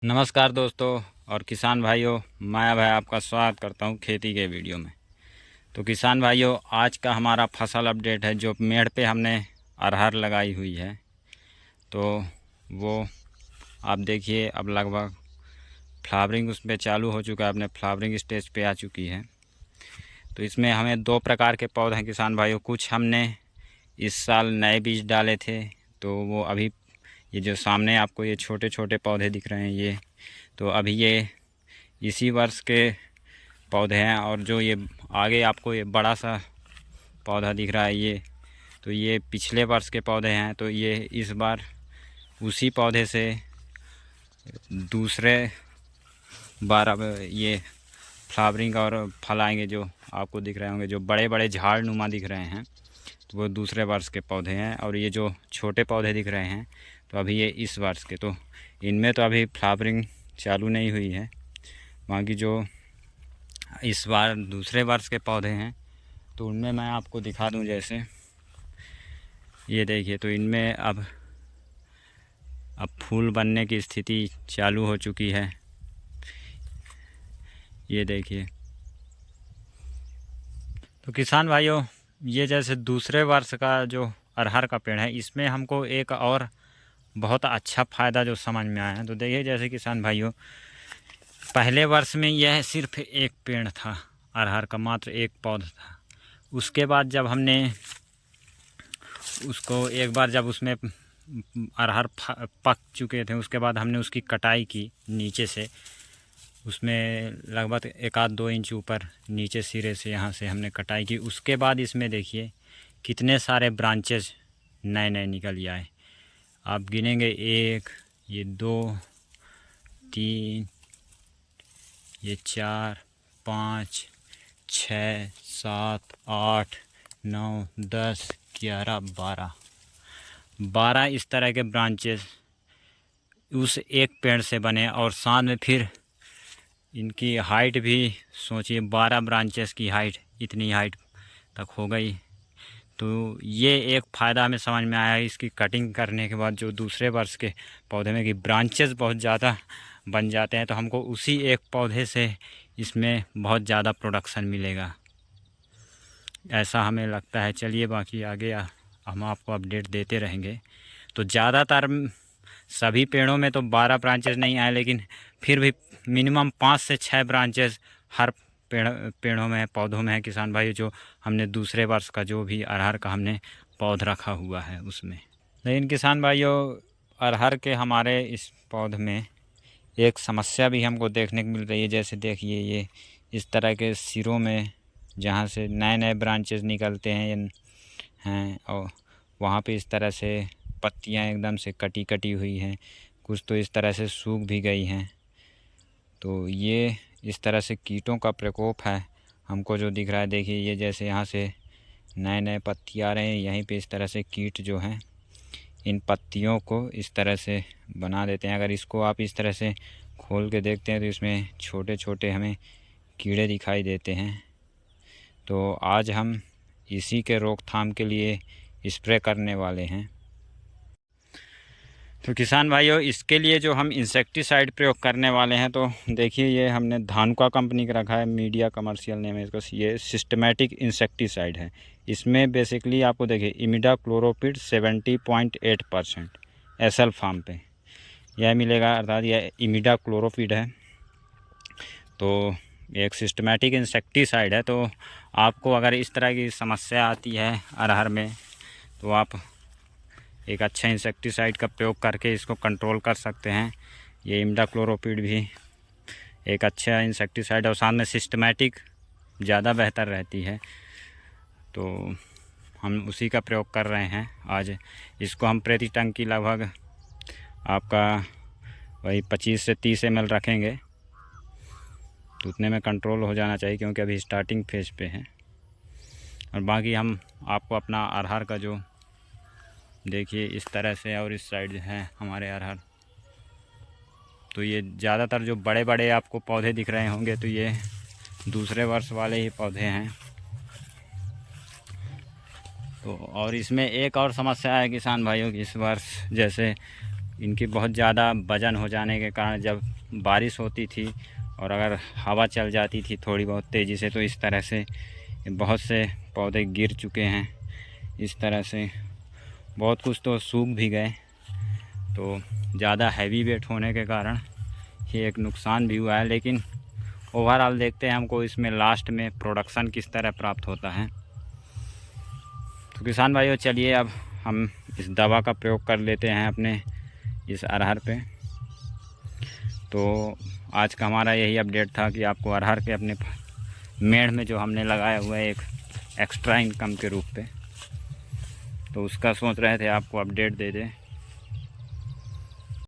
नमस्कार दोस्तों और किसान भाइयों, मैं भाई आपका स्वागत करता हूं खेती के वीडियो में। तो किसान भाइयों, आज का हमारा फसल अपडेट है। जो मेड़ पे हमने अरहर लगाई हुई है तो वो आप देखिए, अब लगभग फ्लावरिंग उस पर चालू हो चुका है, अपने फ्लावरिंग स्टेज पे आ चुकी है। तो इसमें हमें दो प्रकार के पौधे हैं किसान भाइयों। कुछ हमने इस साल नए बीज डाले थे, तो वो अभी ये जो सामने आपको ये छोटे छोटे पौधे दिख रहे हैं, ये तो अभी ये इसी वर्ष के पौधे हैं। और जो ये आगे आपको ये बड़ा सा पौधा दिख रहा है, ये तो ये पिछले वर्ष के पौधे हैं। तो ये इस बार उसी पौधे से दूसरे बार अब ये फ्लावरिंग और फल आएंगे, जो आपको दिख रहे होंगे, जो बड़े बड़े झाड़ नुमा दिख रहे हैं, तो वो दूसरे वर्ष के पौधे हैं। और ये जो छोटे पौधे दिख रहे हैं तो अभी ये इस वर्ष के, तो इनमें तो अभी फ्लावरिंग चालू नहीं हुई है। बाकी जो इस बार दूसरे वर्ष के पौधे हैं तो उनमें मैं आपको दिखा दूं। जैसे ये देखिए, तो इनमें अब फूल बनने की स्थिति चालू हो चुकी है। ये देखिए, तो किसान भाइयों, ये जैसे दूसरे वर्ष का जो अरहर का पेड़ है, इसमें हमको एक और बहुत अच्छा फ़ायदा जो समझ में आया है। तो देखिए, जैसे किसान भाइयों, पहले वर्ष में यह सिर्फ एक पेड़ था, अरहर का मात्र एक पौधा था। उसके बाद जब हमने उसको एक बार, जब उसमें अरहर पक चुके थे, उसके बाद हमने उसकी कटाई की नीचे से। उसमें लगभग 1-2 इंच ऊपर नीचे सिरे से यहाँ से हमने कटाई की। उसके बाद इसमें देखिए कितने सारे ब्रांचेस नए नए निकल आए। आप गिनेंगे, 1, ये 2, 3, ये 4, 5, 6, 7, 8, 9, 10, 11, 12 इस तरह के ब्रांचेस उस एक पेड़ से बने। और साथ में फिर इनकी हाइट भी सोचिए, 12 ब्रांचेस की हाइट, इतनी हाइट तक हो गई। तो ये एक फ़ायदा हमें समझ में आया है इसकी कटिंग करने के बाद, जो दूसरे वर्ष के पौधे में कि ब्रांचेस बहुत ज़्यादा बन जाते हैं, तो हमको उसी एक पौधे से इसमें बहुत ज़्यादा प्रोडक्शन मिलेगा, ऐसा हमें लगता है। चलिए, बाकी आगे हम आपको अपडेट देते रहेंगे। तो ज़्यादातर सभी पेड़ों में तो 12 ब्रांचेस नहीं आए, लेकिन फिर भी मिनिमम 5 से 6 ब्रांचेस हर पेड़ों में, पौधों में है किसान भाई, जो हमने दूसरे वर्ष का जो भी अरहर का हमने पौध रखा हुआ है उसमें। लेकिन किसान भाइयों, अरहर के हमारे इस पौध में एक समस्या भी हमको देखने को मिल रही है। जैसे देखिए, ये इस तरह के सिरों में जहाँ से नए नए ब्रांचेस निकलते हैं और वहाँ पे इस तरह से पत्तियाँ एकदम से कटी कटी हुई हैं, कुछ तो इस तरह से सूख भी गई हैं। तो ये इस तरह से कीटों का प्रकोप है हमको जो दिख रहा है। देखिए, ये जैसे यहाँ से नए नए पत्ती आ रहे हैं, यहीं पे इस तरह से कीट जो हैं इन पत्तियों को इस तरह से बना देते हैं। अगर इसको आप इस तरह से खोल के देखते हैं तो इसमें छोटे छोटे हमें कीड़े दिखाई देते हैं। तो आज हम इसी के रोकथाम के लिए स्प्रे करने वाले हैं। तो किसान भाइयों, इसके लिए जो हम इंसेक्टिसाइड प्रयोग करने वाले हैं, तो देखिए, ये हमने धानुका कंपनी का रखा है, मीडिया कमर्शियल नेम है इसका। ये सिस्टमेटिक इंसेक्टिसाइड है। इसमें बेसिकली आपको देखिए इमिडाक्लोरोपिड 70.8% एसएल फार्म पे यह मिलेगा, अर्थात यह इमिडाक्लोरोपिड है। तो एक सिस्टमेटिक इंसेक्टिसाइड है। तो आपको अगर इस तरह की समस्या आती है अरहर में, तो आप एक अच्छा इंसेक्टिसाइड का प्रयोग करके इसको कंट्रोल कर सकते हैं। ये इमिडाक्लोरोपिड भी एक अच्छा इंसेक्टिसाइड और साथ में सिस्टमेटिक ज़्यादा बेहतर रहती है। तो हम उसी का प्रयोग कर रहे हैं आज। इसको हम प्रति टंकी लगभग आपका वही 25 से 30 ml रखेंगे, तो उतने में कंट्रोल हो जाना चाहिए, क्योंकि अभी स्टार्टिंग फेज पे है। और बाकी हम आपको अपना अरहर का जो देखिए इस तरह से, और इस साइड है हमारे अरहर, तो ये ज़्यादातर जो बड़े बड़े आपको पौधे दिख रहे होंगे, तो ये दूसरे वर्ष वाले ही पौधे हैं। तो और इसमें एक और समस्या है किसान भाइयों की, इस वर्ष जैसे इनकी बहुत ज़्यादा वज़न हो जाने के कारण जब बारिश होती थी और अगर हवा चल जाती थी थोड़ी बहुत तेज़ी से, तो इस तरह से बहुत से पौधे गिर चुके हैं। इस तरह से बहुत कुछ तो सूख भी गए। तो ज़्यादा हैवी वेट होने के कारण ये एक नुकसान भी हुआ है। लेकिन ओवरऑल देखते हैं हमको इसमें लास्ट में प्रोडक्शन किस तरह प्राप्त होता है। तो किसान भाइयों, चलिए अब हम इस दवा का प्रयोग कर लेते हैं अपने इस अरहर पे। तो आज का हमारा यही अपडेट था कि आपको अरहर के अपने मेड़ में जो हमने लगाया हुआ है एक एक्स्ट्रा इनकम के रूप पे, तो उसका सोच रहे थे आपको अपडेट दे दें।